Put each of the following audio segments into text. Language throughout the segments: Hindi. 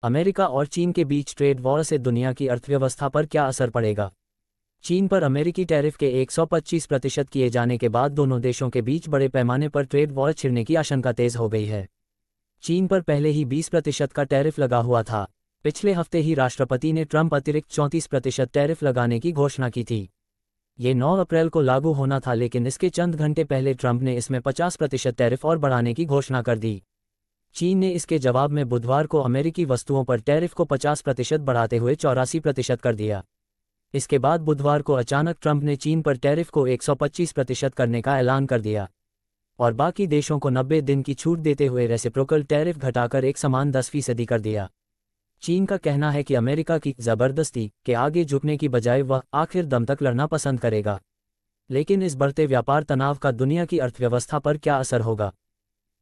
अमेरिका और चीन के बीच ट्रेड वॉर से दुनिया की अर्थव्यवस्था पर क्या असर पड़ेगा? चीन पर अमेरिकी टैरिफ के 125% किए जाने के बाद दोनों देशों के बीच बड़े पैमाने पर ट्रेड वॉर छिड़ने की आशंका तेज हो गई है। चीन पर पहले ही 20% का टैरिफ लगा हुआ था। पिछले हफ्ते ही राष्ट्रपति ने ट्रंप अतिरिक्त 34% टैरिफ लगाने की घोषणा की थी। ये 9 अप्रैल को लागू होना था, लेकिन इसके चंद घंटे पहले ट्रंप ने इसमें 50% टैरिफ और बढ़ाने की घोषणा कर दी। चीन ने इसके जवाब में बुधवार को अमेरिकी वस्तुओं पर टैरिफ को 50% बढ़ाते हुए 84% कर दिया। इसके बाद बुधवार को अचानक ट्रंप ने चीन पर टैरिफ को 125% करने का ऐलान कर दिया और बाकी देशों को 90 दिन की छूट देते हुए रेसिप्रोकल टैरिफ घटाकर एक समान 10% कर दिया। चीन का कहना है कि अमेरिका की ज़बरदस्ती के आगे झुकने की बजाय वह आखिर दम तक लड़ना पसंद करेगा। लेकिन इस बढ़ते व्यापार तनाव का दुनिया की अर्थव्यवस्था पर क्या असर होगा?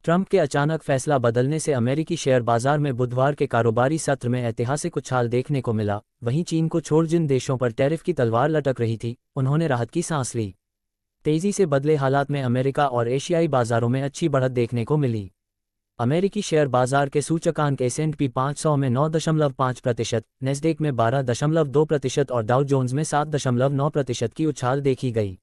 ट्रंप के अचानक फैसला बदलने से अमेरिकी शेयर बाजार में बुधवार के कारोबारी सत्र में ऐतिहासिक उछाल देखने को मिला। वहीं चीन को छोड़ जिन देशों पर टैरिफ की तलवार लटक रही थी, उन्होंने राहत की सांस ली। तेजी से बदले हालात में अमेरिका और एशियाई बाजारों में अच्छी बढ़त देखने को मिली। अमेरिकी शेयर बाजार के सूचकांक S&P 500 में 9.5%, नैस्डैक में 12.2% और डाउ जोन्स में 7.9% की उछाल देखी गई।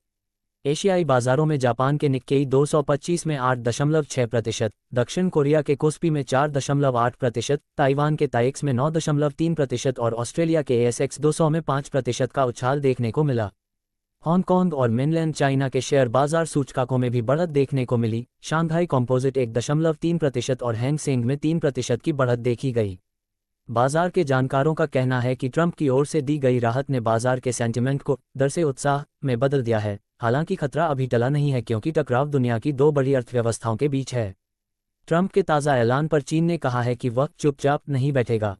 एशियाई बाजारों में जापान के निक्केई 225 में 8.6%, दक्षिण कोरिया के कोस्पी में 4.8%, ताइवान के ताइक्स में 9.3% और ऑस्ट्रेलिया के ASX 200 में 5% का उछाल देखने को मिला। हांगकांग और मेनलैंड चाइना के शेयर बाजार सूचकांकों में भी बढ़त देखने को मिली। शांघाई कॉम्पोजिट 1.3% और हैंग सेंग में 3% की बढ़त देखी गई। बाजार के जानकारों का कहना है कि ट्रंप की ओर से दी गई राहत ने बाजार के सेंटिमेंट को डर से उत्साह में बदल दिया है। हालांकि खतरा अभी टला नहीं है, क्योंकि टकराव दुनिया की दो बड़ी अर्थव्यवस्थाओं के बीच है। ट्रंप के ताज़ा ऐलान पर चीन ने कहा है कि वह चुपचाप नहीं बैठेगा।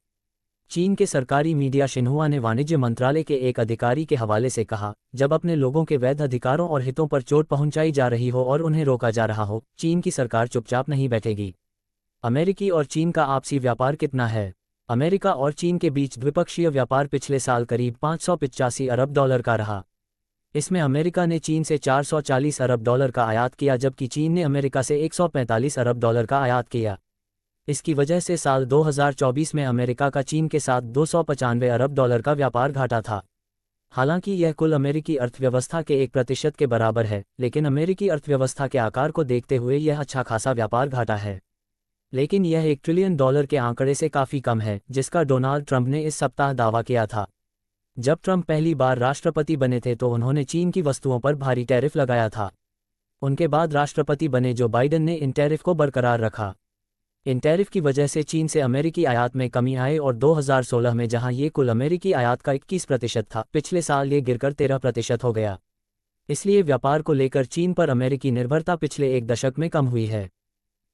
चीन के सरकारी मीडिया शिन्हुआ ने वाणिज्य मंत्रालय के एक अधिकारी के हवाले से कहा, जब अपने लोगों के वैध अधिकारों और हितों पर चोट पहुंचाई जा रही हो और उन्हें रोका जा रहा हो, चीन की सरकार चुपचाप नहीं बैठेगी। अमेरिकी और चीन का आपसी व्यापार कितना है? अमेरिका और चीन के बीच द्विपक्षीय व्यापार पिछले साल करीब $585 अरब का रहा। इसमें अमेरिका ने चीन से $440 अरब का आयात किया, जबकि चीन ने अमेरिका से $145 अरब का आयात किया। इसकी वजह से साल 2024 में अमेरिका का चीन के साथ $295 अरब का व्यापार घाटा था। हालांकि यह कुल अमेरिकी अर्थव्यवस्था के 1% के बराबर है, लेकिन अमेरिकी अर्थव्यवस्था के आकार को देखते हुए यह अच्छा खासा व्यापार घाटा है। लेकिन यह $1 ट्रिलियन के आंकड़े से काफ़ी कम है, जिसका डोनाल्ड ट्रंप ने इस सप्ताह दावा किया था। जब ट्रंप पहली बार राष्ट्रपति बने थे तो उन्होंने चीन की वस्तुओं पर भारी टैरिफ लगाया था। उनके बाद राष्ट्रपति बने जो बाइडेन ने इन टैरिफ को बरकरार रखा। इन टैरिफ की वजह से चीन से अमेरिकी आयात में कमी आई और 2016 में जहां ये कुल अमेरिकी आयात का 21% था, पिछले साल ये गिरकर 13% हो गया। इसलिए व्यापार को लेकर चीन पर अमेरिकी निर्भरता पिछले एक दशक में कम हुई है।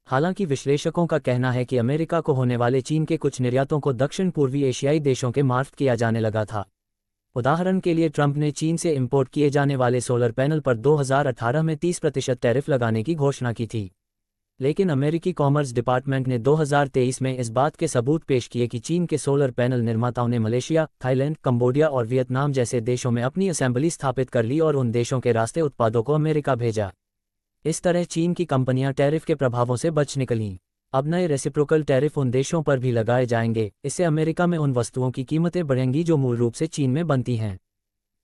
हालांकि विश्लेषकों का कहना है कि अमेरिका को होने वाले चीन के कुछ निर्यातों को दक्षिण पूर्वी एशियाई देशों के मार्फत किया जाने लगा था। उदाहरण के लिए ट्रंप ने चीन से इंपोर्ट किए जाने वाले सोलर पैनल पर 2018 में 30% टैरिफ लगाने की घोषणा की थी। लेकिन अमेरिकी कॉमर्स डिपार्टमेंट ने 2023 में इस बात के सबूत पेश किए कि चीन के सोलर पैनल निर्माताओं ने मलेशिया, थाईलैंड, कंबोडिया और वियतनाम जैसे देशों में अपनी असेंबली स्थापित कर ली और उन देशों के रास्ते उत्पादों को अमेरिका भेजा। इस तरह चीन की कंपनियां टैरिफ के प्रभावों से बच निकलीं। अब नए रेसिप्रोकल टैरिफ उन देशों पर भी लगाए जाएंगे। इससे अमेरिका में उन वस्तुओं की कीमतें बढ़ेंगी जो मूल रूप से चीन में बनती हैं।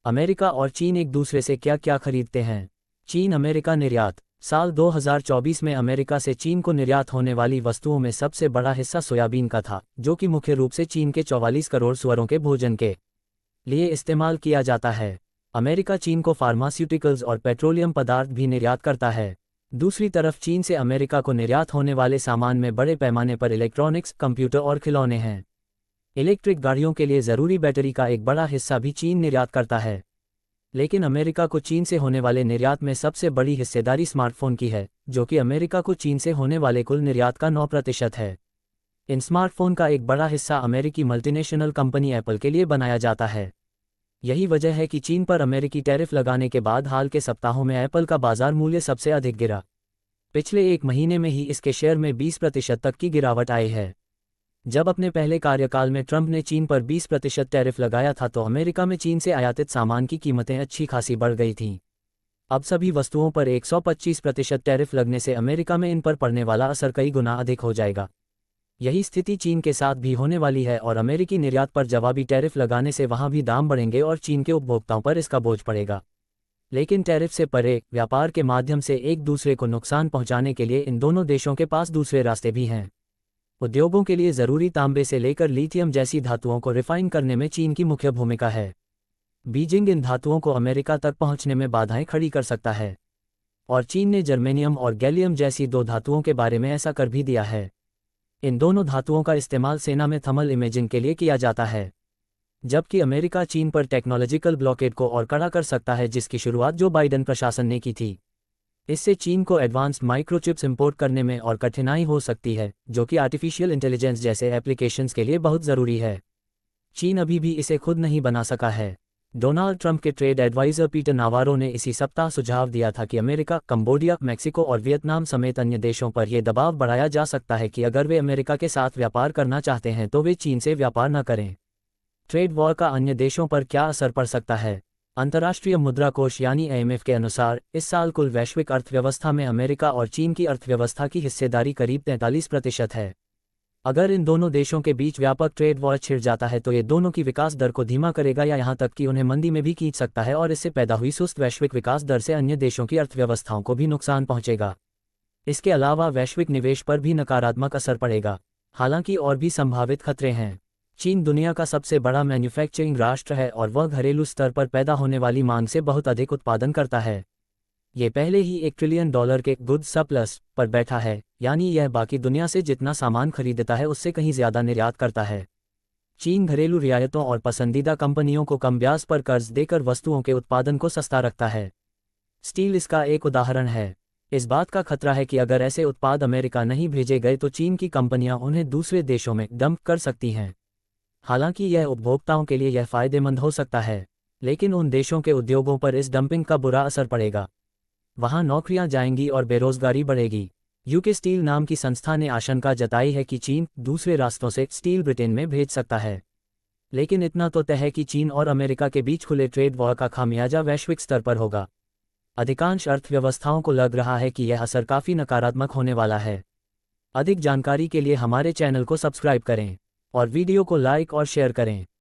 अमेरिका और चीन एक दूसरे से क्या क्या खरीदते हैं? चीन अमेरिका निर्यात। साल 2024 में अमेरिका से चीन को निर्यात होने वाली वस्तुओं में सबसे बड़ा हिस्सा सोयाबीन का था, जो कि मुख्य रूप से चीन के 44 करोड़ सुअरों के भोजन के लिए इस्तेमाल किया जाता है। अमेरिका चीन को फार्मास्यूटिकल्स और पेट्रोलियम पदार्थ भी निर्यात करता है। दूसरी तरफ चीन से अमेरिका को निर्यात होने वाले सामान में बड़े पैमाने पर इलेक्ट्रॉनिक्स, कंप्यूटर और खिलौने हैं। इलेक्ट्रिक गाड़ियों के लिए ज़रूरी बैटरी का एक बड़ा हिस्सा भी चीन निर्यात करता है। लेकिन अमेरिका को चीन से होने वाले निर्यात में सबसे बड़ी हिस्सेदारी स्मार्टफोन की है, जो कि अमेरिका को चीन से होने वाले कुल निर्यात का 9% है। इन स्मार्टफोन का एक बड़ा हिस्सा अमेरिकी मल्टीनेशनल कंपनी एप्पल के लिए बनाया जाता है। यही वजह है कि चीन पर अमेरिकी टैरिफ लगाने के बाद हाल के सप्ताहों में एप्पल का बाजार मूल्य सबसे अधिक गिरा। पिछले एक महीने में ही इसके शेयर में 20% तक की गिरावट आई है। जब अपने पहले कार्यकाल में ट्रंप ने चीन पर 20% टैरिफ लगाया था तो अमेरिका में चीन से आयातित सामान की कीमतें अच्छी खासी बढ़ गई थीं। अब सभी वस्तुओं पर 125% टैरिफ लगने से अमेरिका में इन पर पड़ने वाला असर कई गुना अधिक हो जाएगा। यही स्थिति चीन के साथ भी होने वाली है और अमेरिकी निर्यात पर जवाबी टैरिफ लगाने से वहां भी दाम बढ़ेंगे और चीन के उपभोक्ताओं पर इसका बोझ पड़ेगा। लेकिन टैरिफ से परे व्यापार के माध्यम से एक दूसरे को नुकसान पहुंचाने के लिए इन दोनों देशों के पास दूसरे रास्ते भी हैं। उद्योगों के लिए ज़रूरी तांबे से लेकर लिथियम जैसी धातुओं को रिफाइन करने में चीन की मुख्य भूमिका है। बीजिंग इन धातुओं को अमेरिका तक पहुंचने में बाधाएं खड़ी कर सकता है और चीन ने जर्मेनियम और गैलियम जैसी दो धातुओं के बारे में ऐसा कर भी दिया है। इन दोनों धातुओं का इस्तेमाल सेना में थर्मल इमेजिंग के लिए किया जाता है, जबकि अमेरिका चीन पर टेक्नोलॉजिकल ब्लॉकेड को और कड़ा कर सकता है, जिसकी शुरुआत जो बाइडेन प्रशासन ने की थी। इससे चीन को एडवांस्ड माइक्रोचिप्स इंपोर्ट करने में और कठिनाई हो सकती है, जो कि आर्टिफिशियल इंटेलिजेंस जैसे एप्लीकेशंस के लिए बहुत ज़रूरी है। चीन अभी भी इसे खुद नहीं बना सका है। डोनाल्ड ट्रंप के ट्रेड एडवाइज़र पीटर नावारो ने इसी सप्ताह सुझाव दिया था कि अमेरिका, कंबोडिया, मेक्सिको और वियतनाम समेत अन्य देशों पर यह दबाव बढ़ाया जा सकता है कि अगर वे अमेरिका के साथ व्यापार करना चाहते हैं तो वे चीन से व्यापार न करें। ट्रेड वॉर का अन्य देशों पर क्या असर पड़ सकता है? अंतर्राष्ट्रीय मुद्रा कोष यानी IMF के अनुसार इस साल कुल वैश्विक अर्थव्यवस्था में अमेरिका और चीन की अर्थव्यवस्था की हिस्सेदारी करीब 43% है। अगर इन दोनों देशों के बीच व्यापक ट्रेड वॉर छिड़ जाता है तो ये दोनों की विकास दर को धीमा करेगा या यहाँ तक कि उन्हें मंदी में भी खींच सकता है, और इससे पैदा हुई सुस्त वैश्विक विकास दर से अन्य देशों की अर्थव्यवस्थाओं को भी नुकसान पहुंचेगा। इसके अलावा वैश्विक निवेश पर भी नकारात्मक असर पड़ेगा। हालांकि और भी संभावित खतरे हैं। चीन दुनिया का सबसे बड़ा मैन्युफैक्चरिंग राष्ट्र है और वह घरेलू स्तर पर पैदा होने वाली मांग से बहुत अधिक उत्पादन करता है। ये पहले ही $1 ट्रिलियन के गुड्स सरप्लस पर बैठा है, यानी यह बाकी दुनिया से जितना सामान खरीदता है उससे कहीं ज़्यादा निर्यात करता है। चीन घरेलू रियायतों और पसंदीदा कंपनियों को कम ब्याज पर कर्ज देकर वस्तुओं के उत्पादन को सस्ता रखता है। स्टील इसका एक उदाहरण है। इस बात का खतरा है कि अगर ऐसे उत्पाद अमेरिका नहीं भेजे गए तो चीन की कंपनियां उन्हें दूसरे देशों में डंप कर सकती हैं। हालांकि यह उपभोक्ताओं के लिए यह फ़ायदेमंद हो सकता है, लेकिन उन देशों के उद्योगों पर इस डंपिंग का बुरा असर पड़ेगा। वहां नौकरियां जाएंगी और बेरोजगारी बढ़ेगी। यूके स्टील नाम की संस्था ने आशंका जताई है कि चीन दूसरे रास्तों से स्टील ब्रिटेन में भेज सकता है। लेकिन इतना तो तय है कि चीन और अमेरिका के बीच खुले ट्रेड वॉर का खामियाजा वैश्विक स्तर पर होगा। अधिकांश अर्थव्यवस्थाओं को लग रहा है कि यह असर काफ़ी नकारात्मक होने वाला है। अधिक जानकारी के लिए हमारे चैनल को सब्सक्राइब करें और वीडियो को लाइक और शेयर करें।